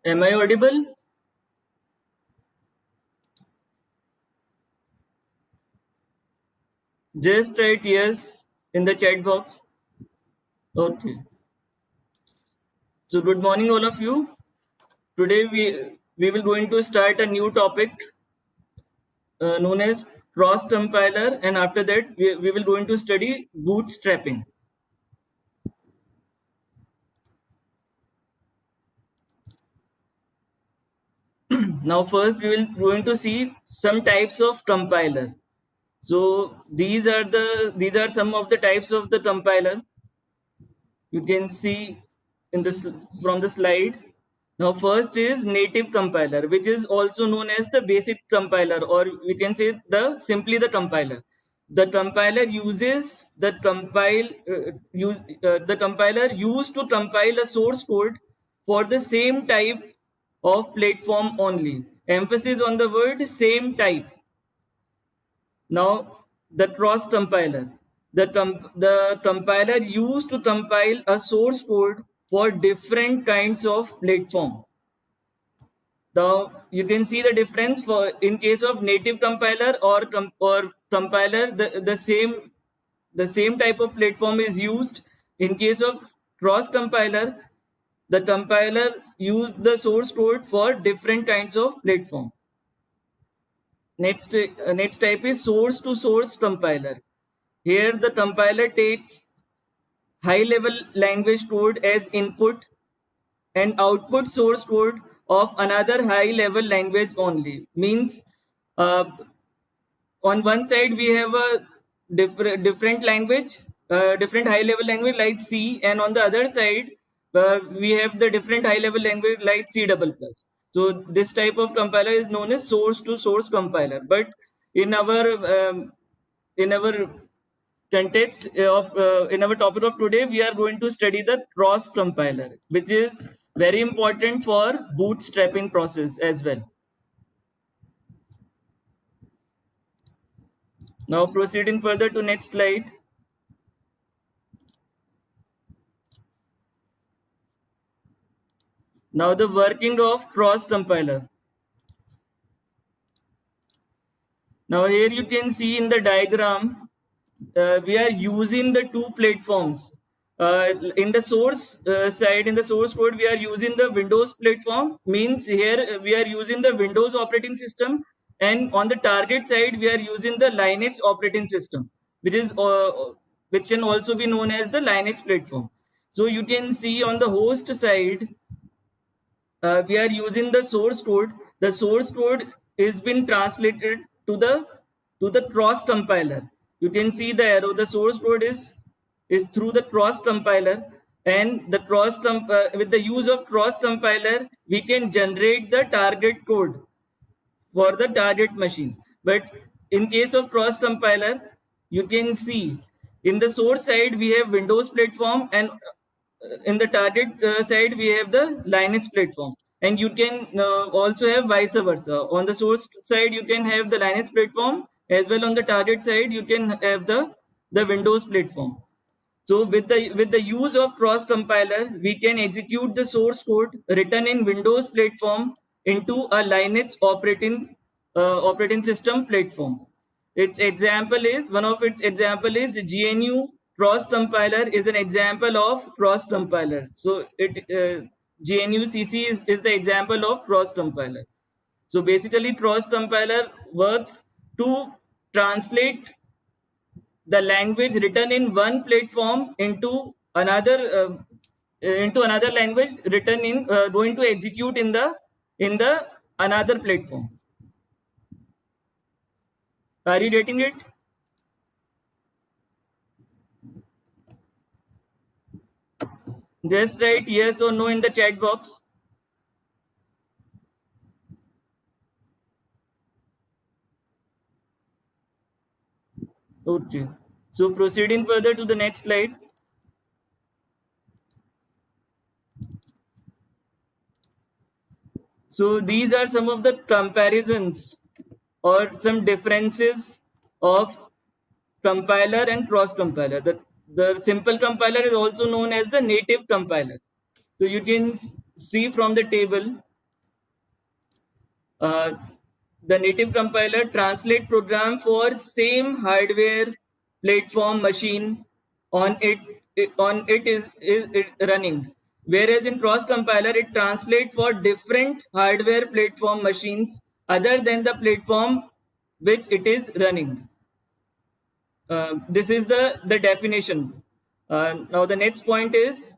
Am I audible? Just write yes in the chat box. Okay. So good morning, all of you. Today we will going to start a new topic known as cross compiler, and after that we will going to study bootstrapping. Now first we will going to see some types of compiler. So these are some of the types of the compiler. You can see in this from the slide. Now first is native compiler, which is also known as the basic compiler, or we can say simply the compiler. The compiler uses the compiler used to compile a source code for the same type of platform only. Emphasis on the word same type. Now, the cross compiler. The compiler used to compile a source code for different kinds of platform. Now, you can see the difference for in case of native compiler or compiler, the same type of platform is used. In case of cross compiler, the compiler used the source code for different kinds of platform. Next type is source to source compiler. Here the compiler takes high level language code as input and output source code of another high level language only. Means uh, on one side we have a different language, different high level language like C, and on the other side we have the different high level language like C double plus. So this type of compiler is known as source to source compiler. But in our context of in our topic of today, we are going to study the cross compiler, which is very important for bootstrapping process as well. Now proceeding further to next slide. Now the working of cross compiler. Now here you can see in the diagram, we are using the two platforms. In the source side, in the source code, we are using the Windows platform. Means here we are using the Windows operating system, and on the target side, we are using the Linux operating system, which can also be known as the Linux platform. So you can see on the host side, we are using the source code. The source code is been translated to the cross compiler. You can see the arrow. The source code is through the cross compiler, and with the use of cross compiler we can generate the target code for the target machine. But in case of cross compiler, you can see in the source side we have Windows platform, and in the target side we have the Linux platform. And you can also have vice versa. On the source side you can have the Linux platform, as well on the target side you can have the Windows platform. So with the use of cross compiler, we can execute the source code written in Windows platform into a Linux operating system platform. One of its example is GNU cross compiler is an example of cross compiler. So GNU CC is the example of cross compiler. So basically cross compiler works to translate the language written in one platform into another into another language written in going to execute in the another platform. Are you getting it? Just write yes or no in the chat box. Okay. So proceeding further to the next slide. So these are some of the comparisons or some differences of compiler and cross compiler. The simple compiler is also known as the native compiler. So you can see from the table, uh, the native compiler translate program for same hardware platform machine on it is it running. Whereas in cross compiler, it translate for different hardware platform machines other than the platform which it is running. This is the definition. Now the next point is,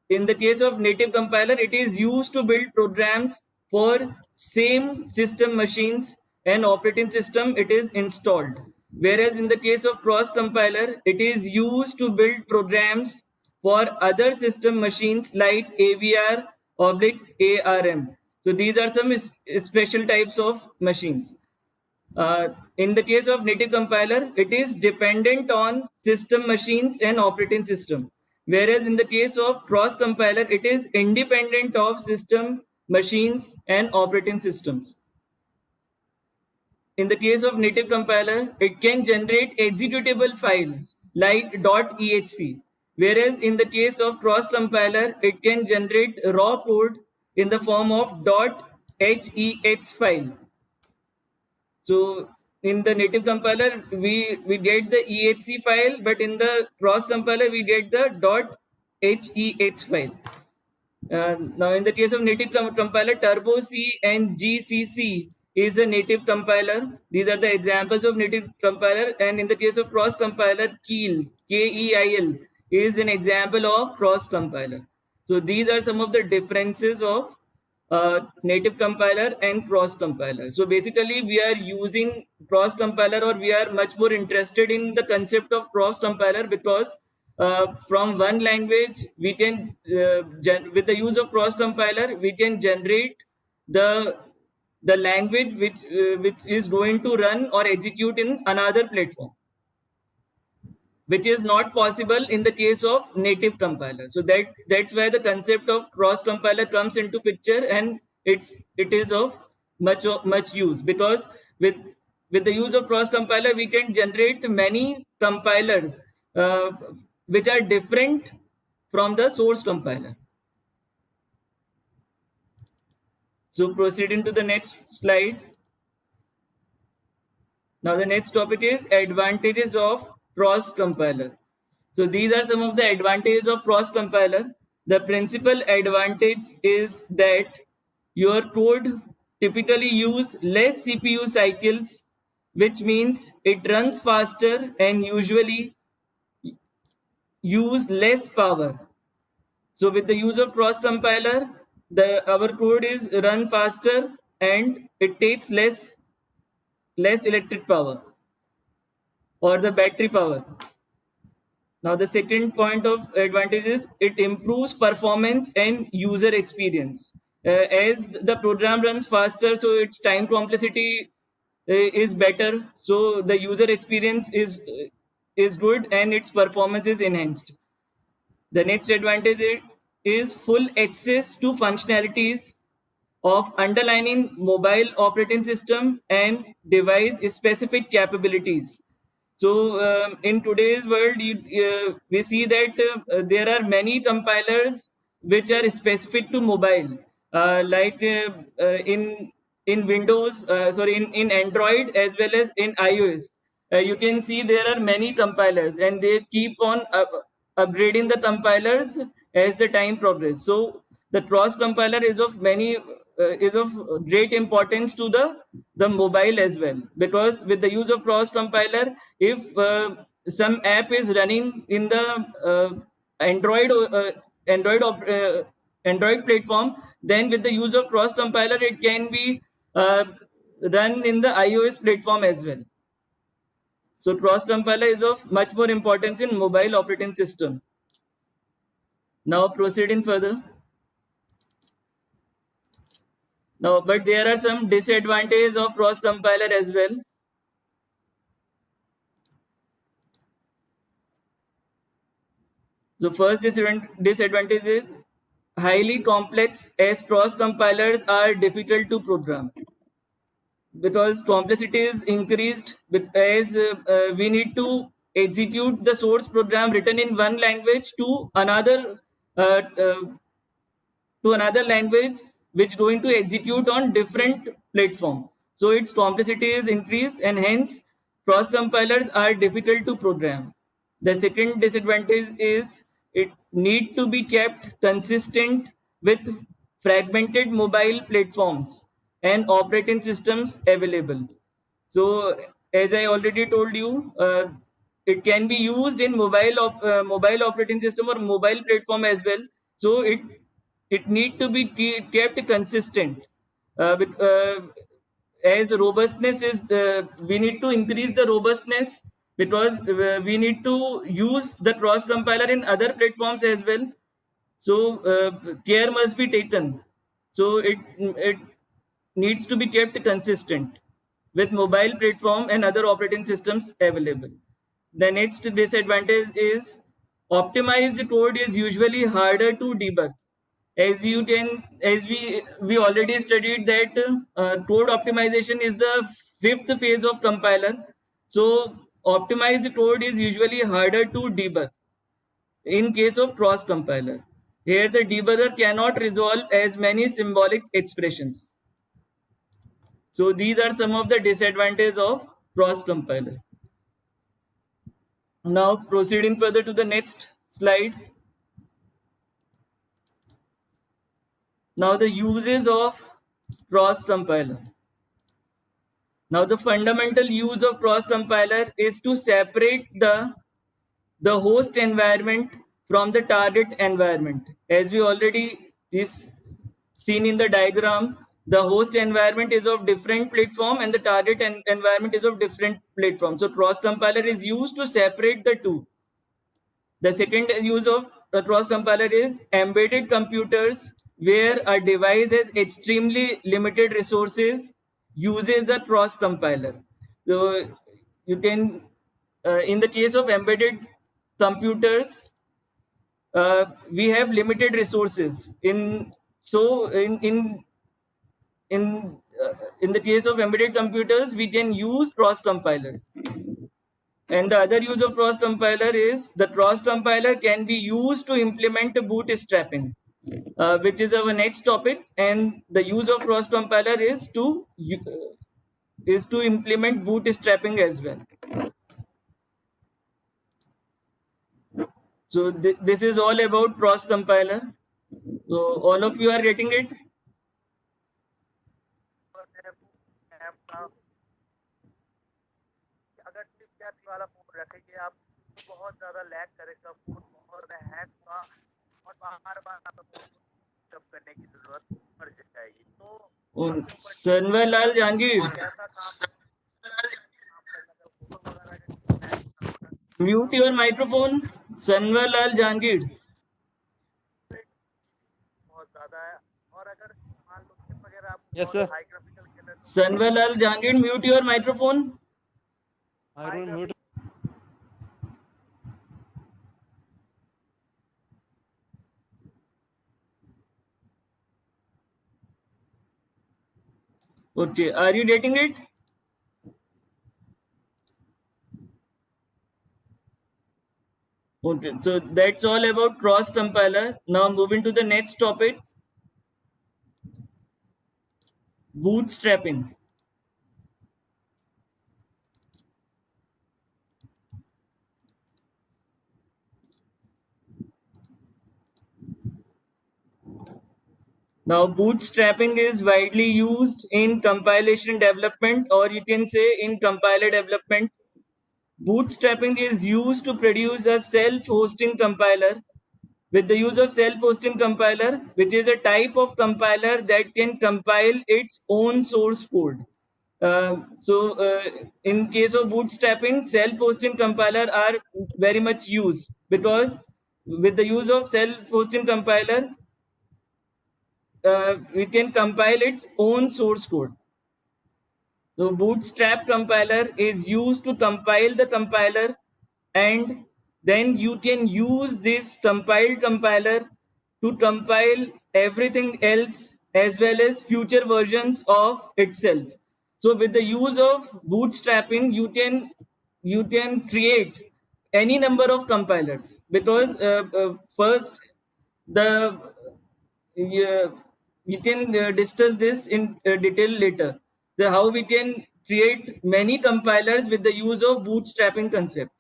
in the case of native compiler, it is used to build programs for same system machines and operating system it is installed. Whereas in the case of cross compiler, it is used to build programs for other system machines like AVR oblique ARM. So these are some special types of machines. In the case of native compiler, it is dependent on system machines and operating system. Whereas in the case of cross compiler, it is independent of system machines and operating systems. In the case of native compiler, it can generate executable file like .exc. Whereas in the case of cross compiler, it can generate raw code in the form of .hex file. So in the native compiler, we get the exc file, but in the cross compiler, we get the .hex file. Now, in the case of native compiler, Turbo C and GCC is a native compiler. These are the examples of native compiler. And in the case of cross compiler, Keil, Keil, is an example of cross compiler. So these are some of the differences of native compiler and cross compiler. So basically, we are using cross compiler, or we are much more interested in the concept of cross compiler, because from one language we can with the use of cross compiler we can generate the language which is going to run or execute in another platform, which is not possible in the case of native compiler. So that's why the concept of cross compiler comes into picture, and it is of much use, because with the use of cross compiler we can generate many compilers which are different from the source compiler. So proceeding to the next slide. Now the next topic is advantages of cross compiler. So these are some of the advantages of cross compiler. The principal advantage is that your code typically use less CPU cycles, which means it runs faster and usually use less power. So with the use of cross compiler, our code is run faster and it takes less electric power or the battery power. Now the second point of advantage is it improves performance and user experience. As the program runs faster, so its time complexity is better. So the user experience is good and its performance is enhanced. The next advantage is full access to functionalities of underlining mobile operating system and device specific capabilities. So in today's world, we see that there are many compilers which are specific to mobile, like in Windows, in Android as well as in iOS. You can see there are many compilers, and they keep on upgrading the compilers as the time progresses. So the cross compiler is of great importance to the mobile as well, because with the use of cross compiler, if some app is running in the Android Android platform, then with the use of cross compiler, it can be run in the iOS platform as well. So cross compiler is of much more importance in mobile operating system. Now proceeding further. Now, but there are some disadvantages of cross compiler as well. So first disadvantage is highly complex, as cross compilers are difficult to program because complexity is increased as we need to execute the source program written in one language uh, uh, to another language which going to execute on different platform. So its complexity is increased, and hence cross compilers are difficult to program. The second disadvantage is it need to be kept consistent with fragmented mobile platforms and operating systems available. So as I already told you, it can be used in mobile operating system or mobile platform as well. So it need to be kept consistent. As robustness is, we need to increase the robustness because we need to use the cross compiler in other platforms as well. So care must be taken. So it needs to be kept consistent with mobile platform and other operating systems available. The next disadvantage is optimized code is usually harder to debug. As we already studied that code optimization is the fifth phase of compiler. So optimized code is usually harder to debug in case of cross compiler. Here the debugger cannot resolve as many symbolic expressions. So these are some of the disadvantages of cross compiler. Now proceeding further to the next slide. Now the uses of cross compiler. Now the fundamental use of cross compiler is to separate the host environment from the target environment. As we already is seen in the diagram, the host environment is of different platform and the target environment is of different platform. So cross compiler is used to separate the two. The second use of a cross compiler is embedded computers, where a device has extremely limited resources uses a cross compiler. So you can, in the case of embedded computers, we have limited resources. In the case of embedded computers, we can use cross compilers. And the other use of cross compiler is the cross compiler can be used to implement bootstrapping, which is our next topic. And the use of cross compiler is to implement bootstrapping as well. So this is all about cross compiler. So all of you are getting it. अगर tip वाला phone रखेंगे आप तो बहुत ज्यादा lag करेगा phone और hack का और बार-बार सब करने की जरूरत पड़ जाएगी। तो सनवरलाल जहांगीर, ऐसा काम म्यूट योर माइक्रोफोन. सनवरलाल जहांगीर. बहुत ज्यादा है और अगर मान लो टिप वगैरह आप Yes, sir. High graphical colour Sanvalal Jahangir, mute your microphone. I don't mute. Okay, are you getting it? Okay, so that's all about cross compiler. Now moving to the next topic, bootstrapping. Now bootstrapping is widely used in compilation development, or you can say in compiler development. Bootstrapping is used to produce a self-hosting compiler with the use of self-hosting compiler, which is a type of compiler that can compile its own source code. In case of bootstrapping, self-hosting compiler are very much used, because with the use of self-hosting compiler, we can compile its own source code. So Bootstrap compiler is used to compile the compiler, and then you can use this compiled compiler to compile everything else as well as future versions of itself. So with the use of bootstrapping, you can create any number of compilers, because first the yeah, we can discuss this in detail later. So how we can create many compilers with the use of bootstrapping concept.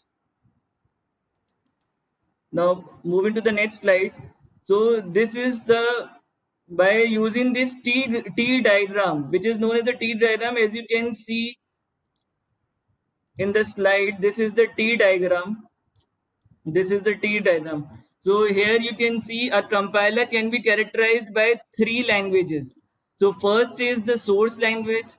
Now moving to the next slide. So this is the, by using this T diagram, which is known as the T diagram, as you can see in the slide, this is the T diagram. This is the T diagram. So here you can see a compiler can be characterized by three languages. So first is the source language,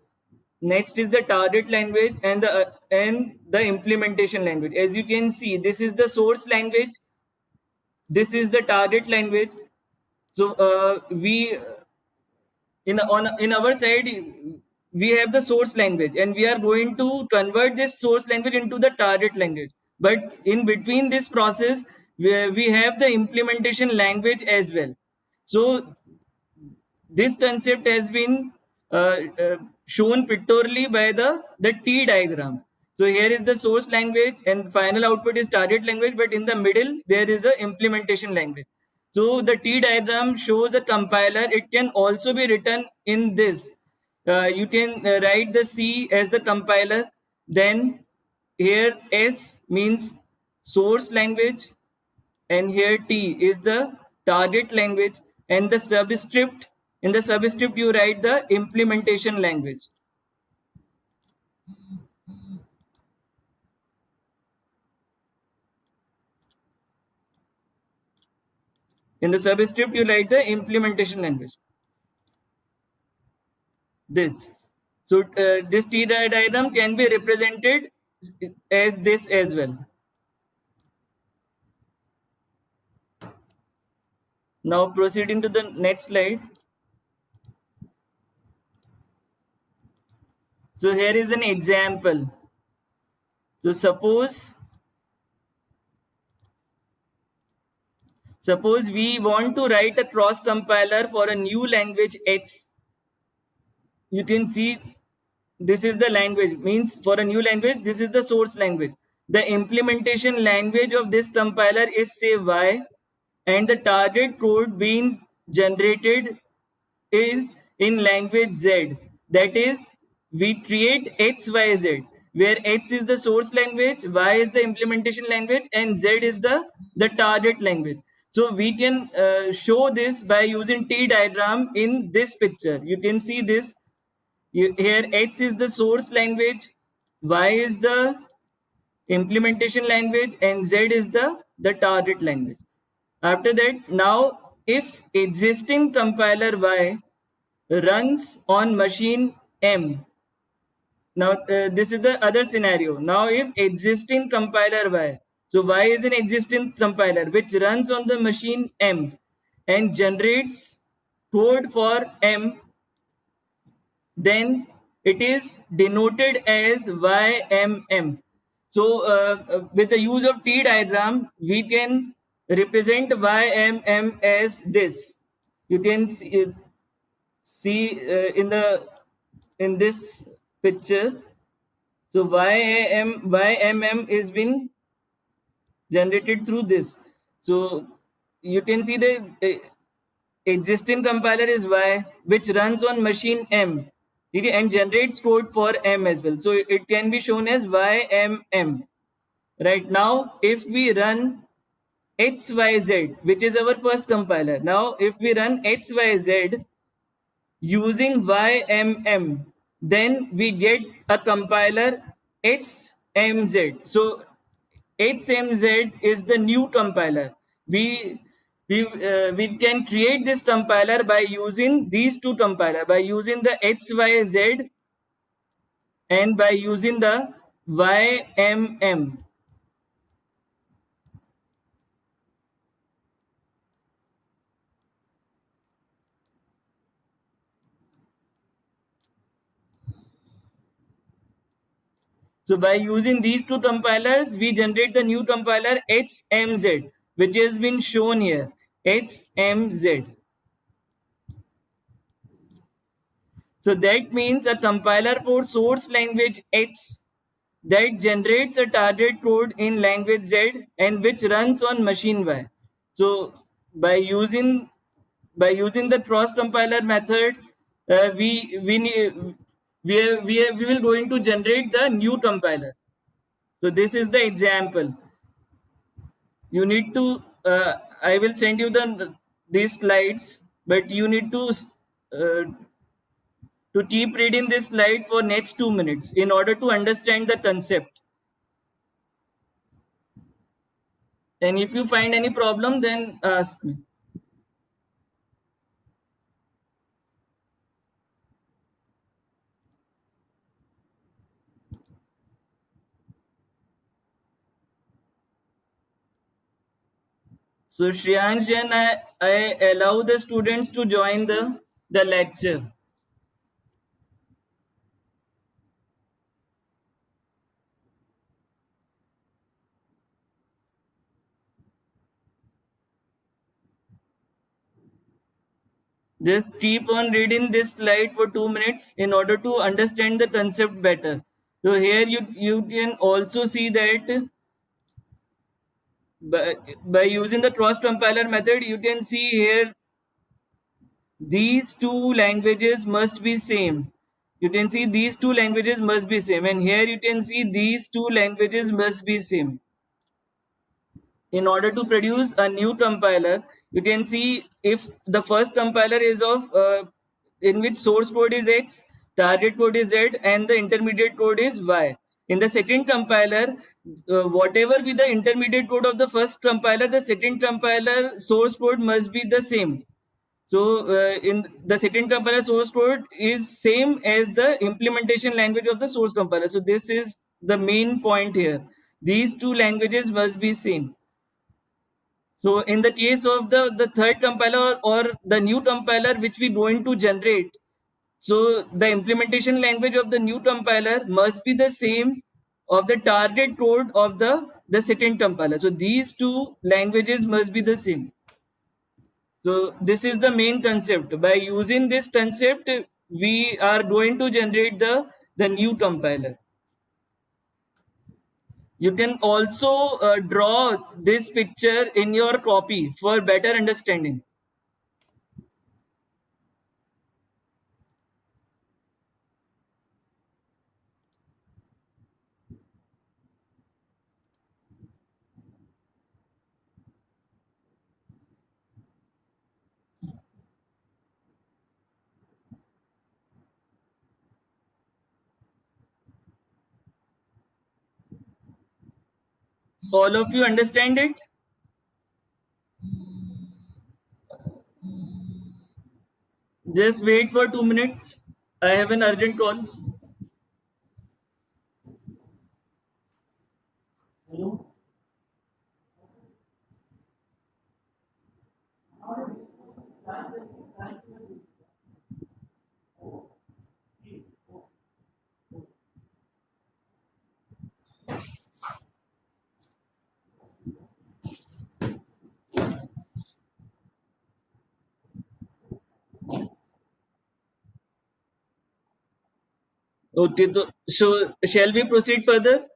next is the target language, and the implementation language. As you can see, this is the source language, this is the target language. So we in our side, we have the source language, and we are going to convert this source language into the target language. But in between this process, we have the implementation language as well. So this concept has been shown pictorially by the T diagram. So here is the source language, and final output is target language, but in the middle there is a implementation language. So the T diagram shows a compiler. It can also be written in this. You can write the C as the compiler. Then here S means source language, and here T is the target language, and the subscript, in the subscript you write the implementation language. In the subscript you write the implementation language. This. So this T diagram can be represented as this as well. Now proceeding to the next slide. So here is an example. So suppose we want to write a cross compiler for a new language X. You can see this is the language, means for a new language, this is the source language. The implementation language of this compiler is say Y, and the target code being generated is in language Z. That is, we create XYZ, where X is the source language, Y is the implementation language, and Z is the target language. So we can show this by using T diagram in this picture. You can see this. Here X is the source language, Y is the implementation language, and Z is the target language. After that, now if existing compiler Y runs on machine M, now this is the other scenario. Now if existing compiler Y, so Y is an existing compiler which runs on the machine M and generates code for M, then it is denoted as YMM. So with the use of T diagram, we can represent YMM as this. You can see in this picture. So YMM is been generated through this. So you can see the existing compiler is Y, which runs on machine M, and generates code for M as well. So it can be shown as YMM. Right now, if we run XYZ, which is our first compiler. Now, if we run XYZ using YMM, then we get a compiler HMZ. So HMZ is the new compiler. We we can create this compiler by using these two compiler, by using the XYZ and by using the YMM. So by using these two compilers, we generate the new compiler HMZ, which has been shown here, HMZ. So that means a compiler for source language X that generates a target code in language Z and which runs on machine Y. So by using the cross compiler method, we will going to generate the new compiler. So this is the example. You need to I will send you these slides, but you need to keep reading this slide for next 2 minutes in order to understand the concept. And if you find any problem, then ask me. So Shreyansh Jain, I allow the students to join the lecture. Just keep on reading this slide for 2 minutes in order to understand the concept better. So here you can also see that by using the cross compiler method, you can see here these two languages must be same. You can see these two languages must be same, and here you can see these two languages must be same. In order to produce a new compiler, you can see if the first compiler is of in which source code is X, target code is Z, and the intermediate code is Y. In the second compiler, whatever be the intermediate code of the first compiler, the second compiler source code must be the same. So in the second compiler source code is same as the implementation language of the source compiler. So this is the main point here. These two languages must be same. So in the case of the third compiler or the new compiler which we going to generate, so the implementation language of the new compiler must be the same of the target code of the second compiler. So these two languages must be the same. So this is the main concept. By using this concept, we are going to generate the new compiler. You can also draw this picture in your copy for better understanding. All of you understand it? Just wait for 2 minutes. I have an urgent call. Okay, so shall we proceed further?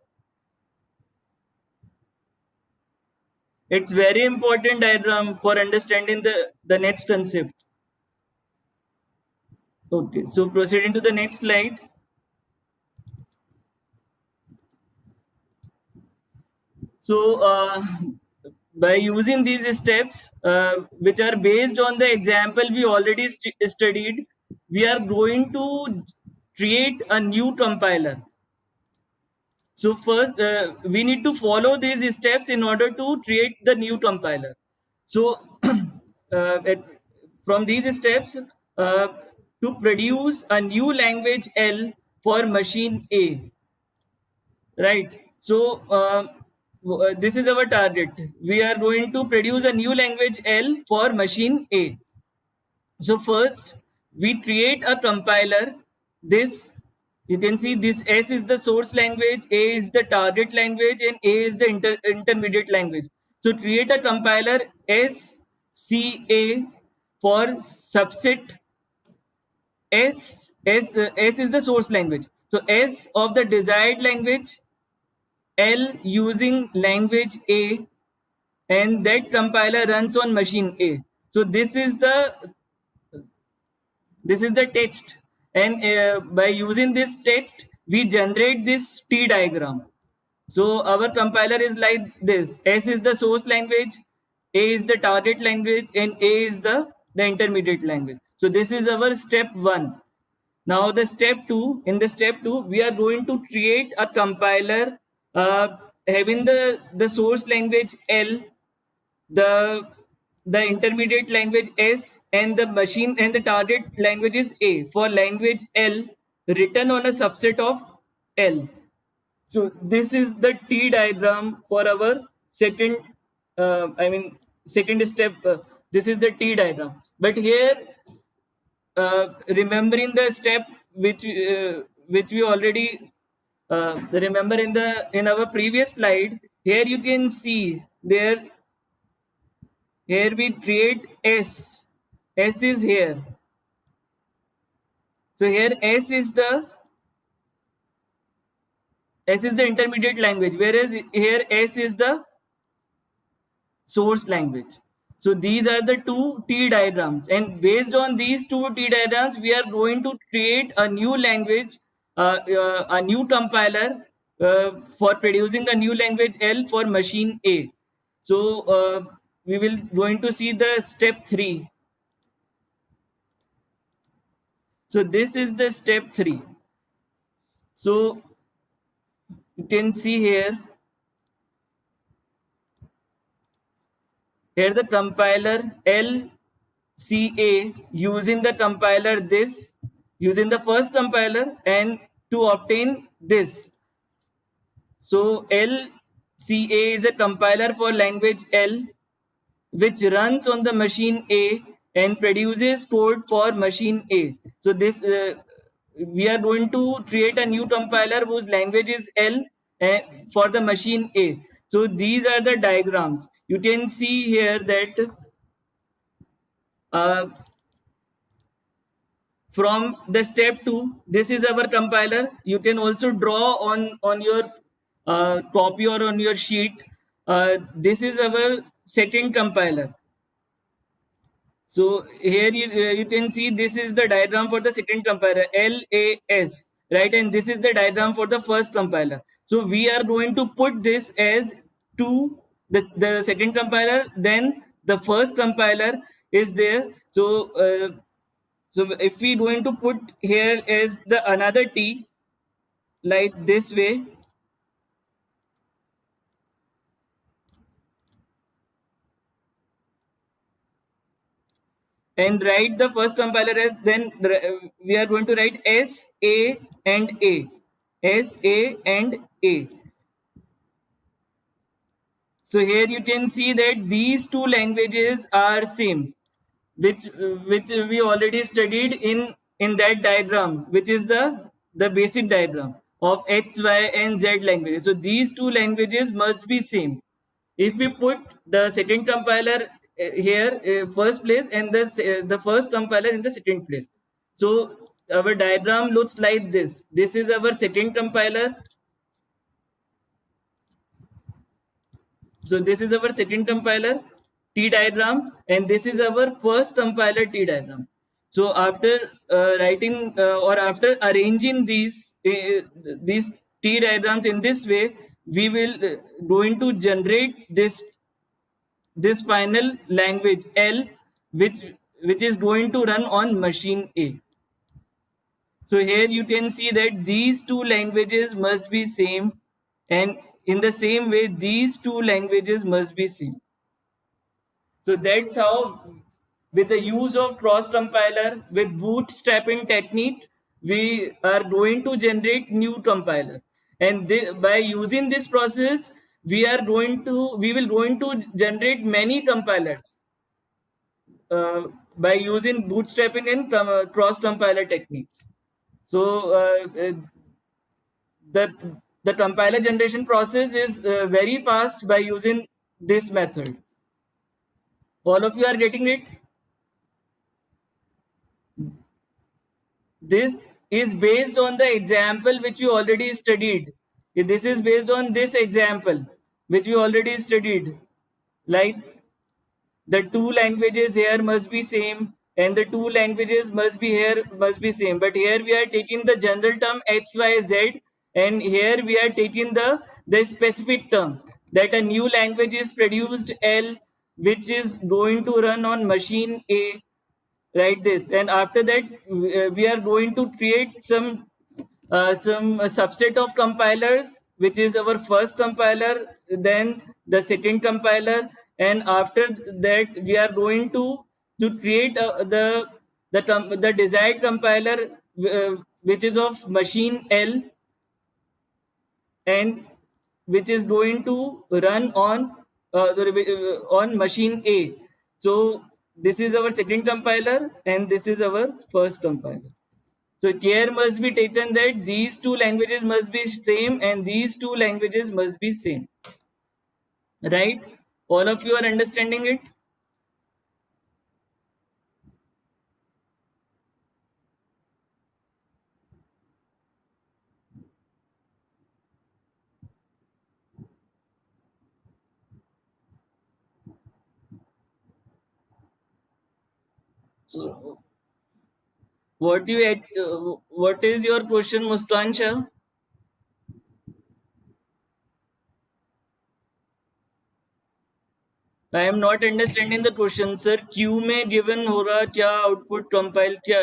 It's very important diagram for understanding the next concept. Okay, so proceeding to the next slide. So by using these steps, which are based on the example we already studied, we are going to create a new compiler. So first, we need to follow these steps in order to create the new compiler. So from these steps to produce a new language L for machine A. Right. So this is our target. We are going to produce a new language L for machine A. So first we create a compiler. This, you can see this S is the source language, A is the target language, and A is the intermediate language. So create a compiler SCA for subset S is the source language. So S of the desired language, L using language A, and that compiler runs on machine A. So this is the text, and by using this text we generate this T diagram. So our compiler is like this: S is the source language, A is the target language, and A is the intermediate language. So this is our step 1. Now the step 2, in the step 2 we are going to create a compiler having the source language L, the intermediate language S, and the machine and the target language is A for language L written on a subset of L. So this is the T diagram for our second second step. This is the T diagram, but here remembering the step which we already remember in our previous slide. Here you can see there, here we create S is here. So here S is the intermediate language, whereas here S is the source language. So these are the two T diagrams, and based on these two T diagrams we are going to create a new language, a new compiler for producing a new language L for machine A. So we will going to see the step 3. So this is the step 3. So you can see here the compiler LCA using the compiler this, using the first compiler, and to obtain this. So LCA is a compiler for language L which runs on the machine A and produces code for machine A. So this we are going to create a new compiler whose language is L for the machine A. So these are the diagrams. You can see here that from the step 2, this is our compiler. You can also draw on your copy or on your sheet. This is our second compiler. So here you can see this is the diagram for the second compiler, LAS, right? And this is the diagram for the first compiler. So we are going to put this as the second compiler, then the first compiler is there. So so if we going to put here as the another T, like this way, and write the first compiler as, then we are going to write S, A, and A. S, A, and A. So here you can see that these two languages are same, which we already studied in that diagram, which is the basic diagram of X, Y, and Z languages. So these two languages must be same. If we put the second compiler here first place, and the first compiler in the second place, so our diagram looks like this. This is our second compiler. So this is our second compiler T diagram, and this is our first compiler T diagram. So after writing or after arranging these T diagrams in this way, we will going to generate this final language L, which is going to run on machine A. So here you can see that these two languages must be same, and in the same way these two languages must be same. So that's how with the use of cross compiler with bootstrapping technique, we are going to generate new compiler. And by using this process, we will going to generate many compilers by using bootstrapping and cross compiler techniques. So the the compiler generation process is very fast by using this method. All of you are getting it? This is based on the example which you already studied. This is based on this example which you already studied. Like the two languages here must be same and the two languages must be same. But here we are taking the general term XYZ, and here we are taking the specific term that a new language is produced L, which is going to run on machine A, right? This, and after that we are going to create some subset of compilers, which is our first compiler, then the second compiler, and after that we are going to create the desired compiler, which is of machine L, and which is going to run on on machine A. So this is our second compiler and this is our first compiler. So care must be taken that these two languages must be same and these two languages must be same. Right? All of you are understanding it? So what is your question, Muskan Shah? I am not understanding the question, sir. Q में given हो रहा क्या output compile क्या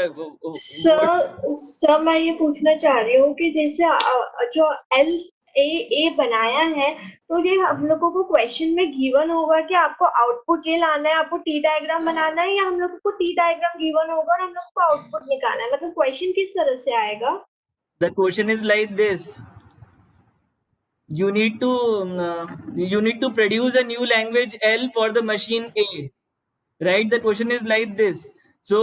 sir मैं ये पूछना चाह रही हूँ कि जैसे जो एल ए बनाया है, तो ये हम लोगों को क्वेश्चन में गिवन होगा कि आपको आउटपुट ये लाना है, आपको टी डायग्राम बनाना है, या हम लोगों को टी डायग्राम गिवन होगा और हम लोग को आउटपुट निकालना है? मतलब क्वेश्चन किस तरह से आएगा? The question is like this. You need to produce a new language L for the machine A, right? The question is like this. So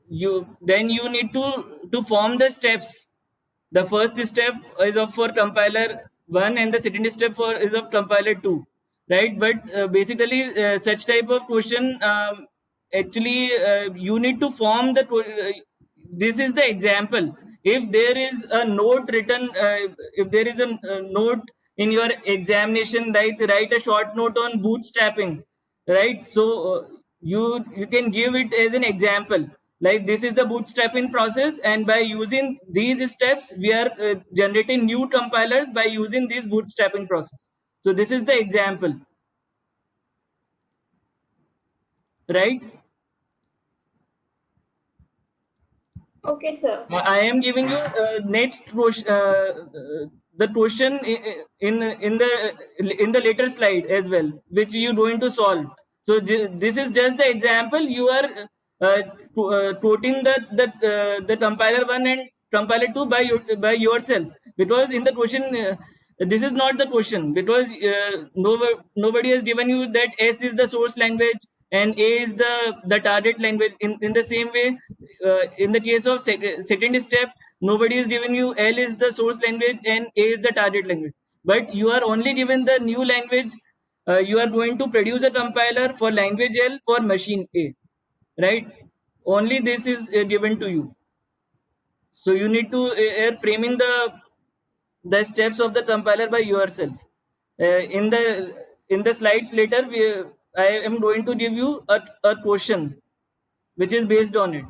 you need to form the steps. The first step is for compiler 1 and the second step is of compiler 2, right? But basically such type of question, actually you need to form this is the example. If there is a note written, if there is a note in your examination, write a short note on bootstrapping, right? So you can give it as an example, like this is the bootstrapping process, and by using these steps we are generating new compilers by using this bootstrapping process. So this is the example, right? Okay, sir. I am giving you next question, the question in the later slide as well, which you going to solve. So this is just the example. You are quoting the compiler 1 and compiler 2 by yourself, because in the question this is not the question, because nobody has given you that S is the source language and A is the target language. In the same way, in the case of second step, nobody is giving you L is the source language and A is the target language, but you are only given the new language. You are going to produce a compiler for language L for machine A, right? Only this is given to you. So you need to framing the steps of the compiler by yourself. In the slides later, I am going to give you a question which is based on it.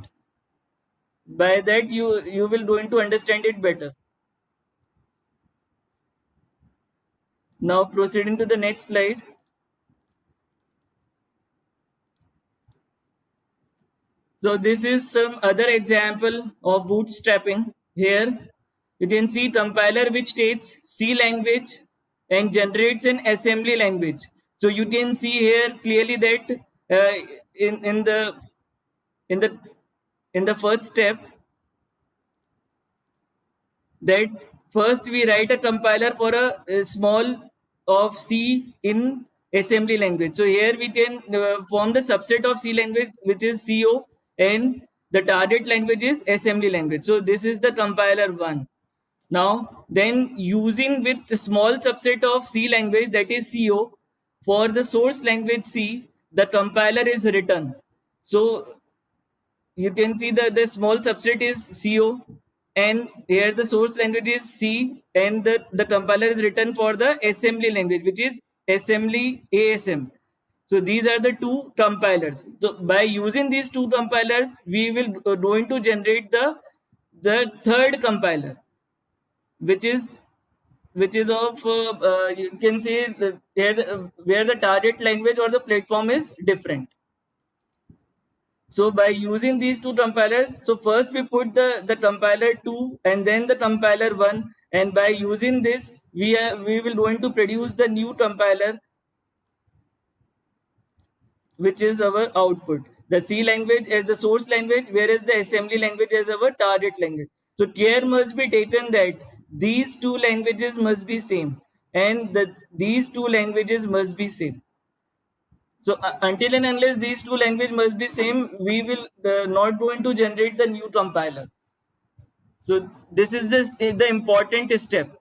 By that you will going to understand it better. Now proceeding to the next slide. So this is some other example of bootstrapping. Here you can see compiler which takes C language and generates an assembly language. So you can see here clearly that in the first step, that first we write a compiler for a small of C in assembly language. So here we can form the subset of C language, which is CO, and the target language is assembly language. So this is the compiler one. Now then, using with the small subset of C language, that is CO, for the source language C, the compiler is written. So you can see that the small subset is CO, and here the source language is C, and the compiler is written for the assembly language, which is assembly ASM. So these are the two compilers. So by using these two compilers, we will going to generate the third compiler, which is of you can say where the target language or the platform is different. So by using these two compilers, so first we put the compiler 2 and then the compiler 1, and by using this we will going to produce the new compiler, which is our output. The C language as the source language, whereas the assembly language as our target language. So care must be taken that these two languages must be same, and these two languages must be same. So until and unless these two languages must be same, we will not going to generate the new compiler. So this is the important step,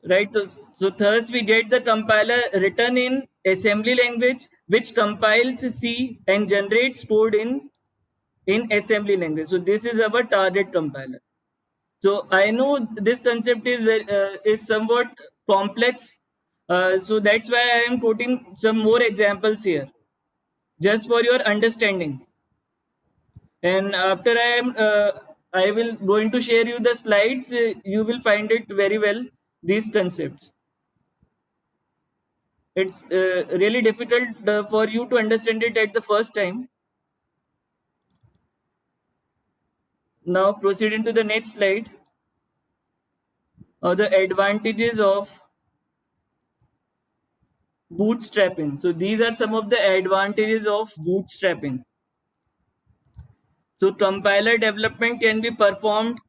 right? So first we get the compiler written in assembly language, which compiles C and generates code in assembly language. So this is our target compiler. So I know this concept is somewhat complex. So that's why I am quoting some more examples here, just for your understanding. And after I will going to share you the slides. You will find it very well, these concepts. It's really difficult for you to understand it at the first time. Now proceeding to the next slide. The advantages of bootstrapping. So these are some of the advantages of bootstrapping. So compiler development can be performed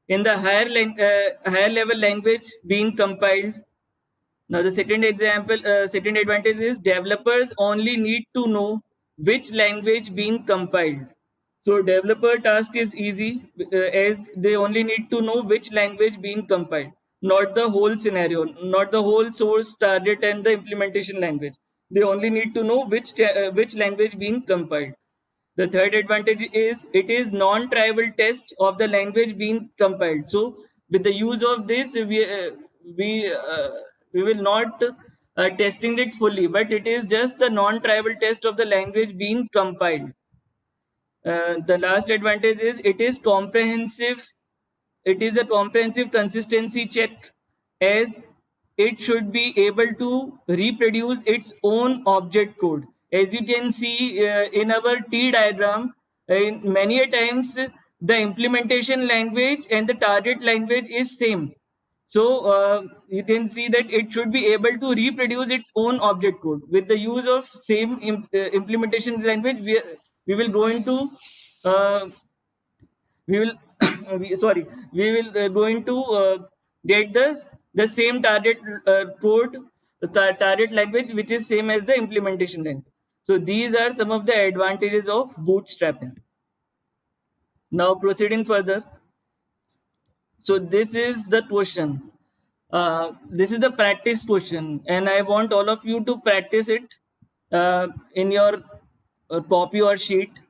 in the higher level language being compiled. Now the second advantage is developers only need to know which language being compiled. So developer task is easy as they only need to know which language being compiled, not the whole scenario, not the whole source, target, and the implementation language. They only need to know which language being compiled. The third advantage is it is non-trivial test of the language being compiled. So with the use of this, we will not testing it fully, but it is just the non-trivial test of the language being compiled. The last advantage is it is comprehensive. It is a comprehensive consistency check, as it should be able to reproduce its own object code. As you can see in our T diagram, in many a times the implementation language and the target language is same. So you can see that it should be able to reproduce its own object code. With the use of same implementation language, we will go into we will we will going to get the same target code, the target language, which is same as the implementation language. So these are some of the advantages of bootstrapping. Now proceeding further. So this is the question. This is the practice question, and I want all of you to practice it in your copy or sheet.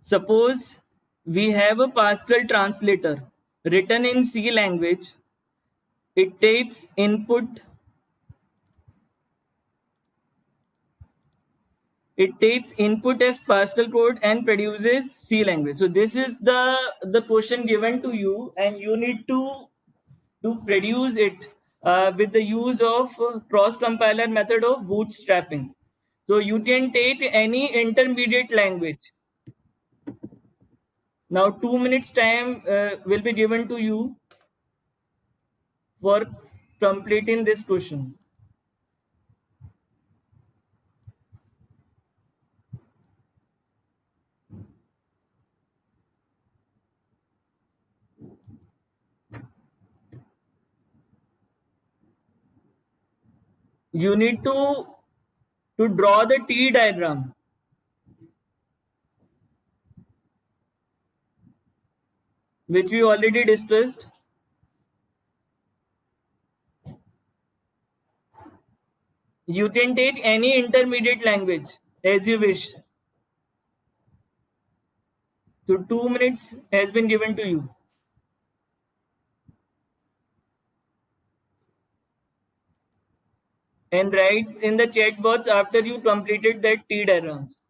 Suppose we have a Pascal translator written in C language. It takes input. It takes input as Pascal code and produces C language. So this is the question given to you, and you need to produce it with the use of cross compiler method of bootstrapping. So you can take any intermediate language. Now 2 minutes time will be given to you for completing this question. You need to draw the T diagram, which we already discussed. You can take any intermediate language as you wish. So 2 minutes has been given to you. And write in the chat box after you completed that T diagrams.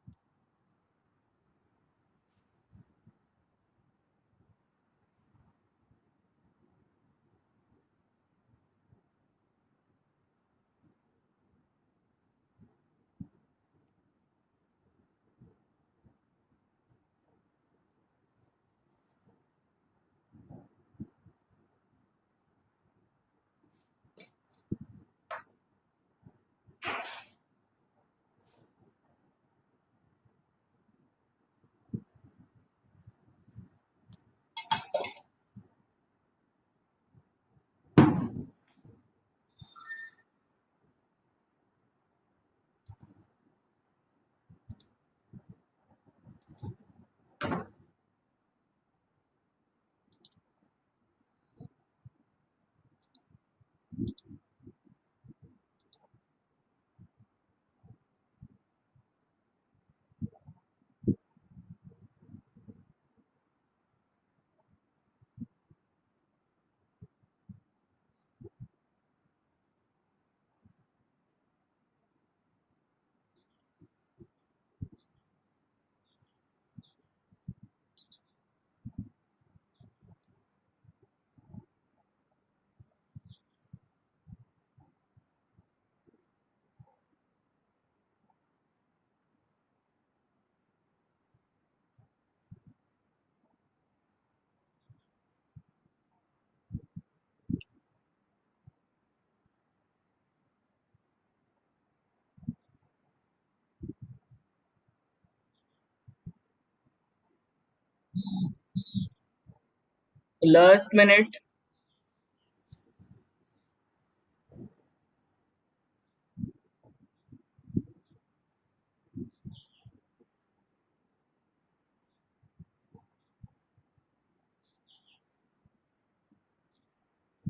Last minute.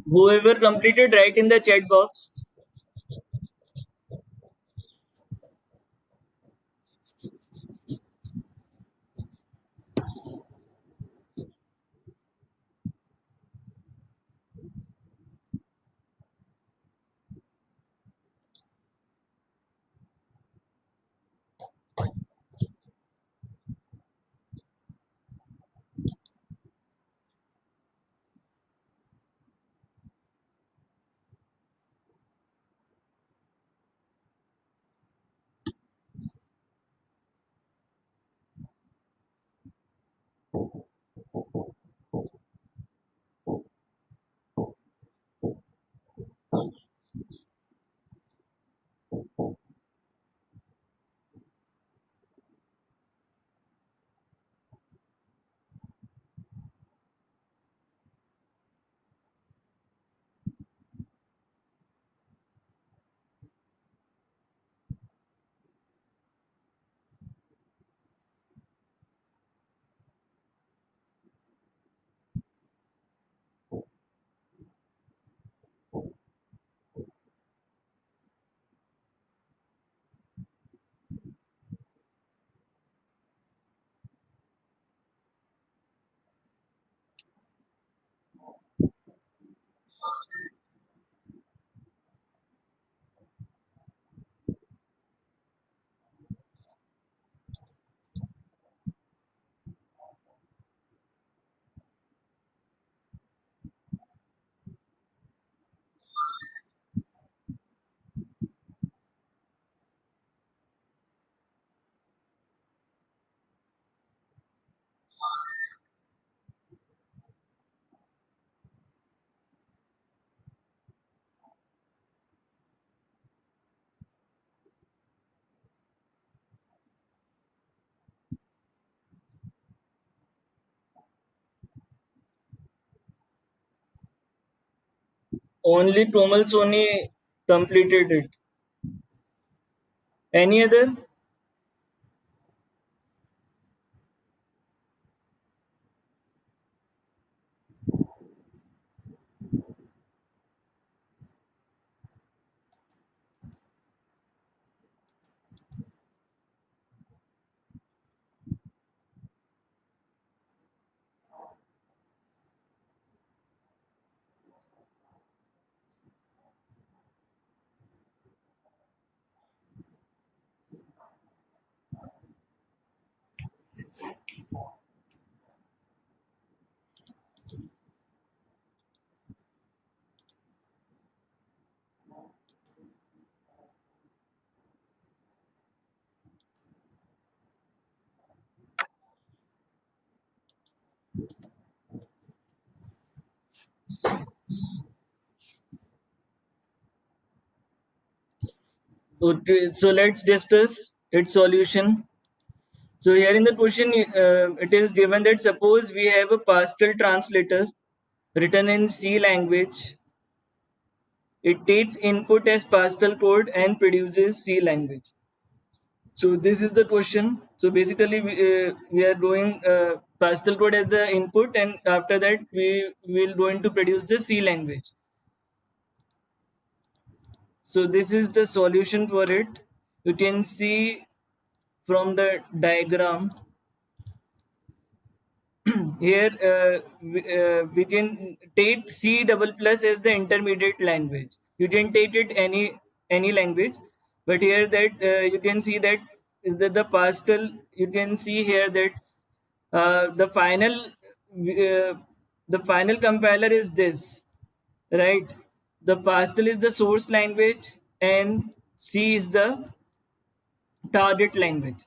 Whoever completed, write in the chat box. Only Tomal Soni completed it. Any other? Okay, so let's discuss its solution. So here in the question, it is given that suppose we have a Pascal translator written in C language. It takes input as Pascal code and produces C language. So this is the question. So basically, we are doing Pascal code as the input, and after that we will going to produce the C language. So this is the solution for it. You can see from the diagram here. We can take C double plus as the intermediate language. You can take it any language, but here that you can see that the Pascal. You can see here that the final compiler is this, right? The Pascal is the source language and C is the target language.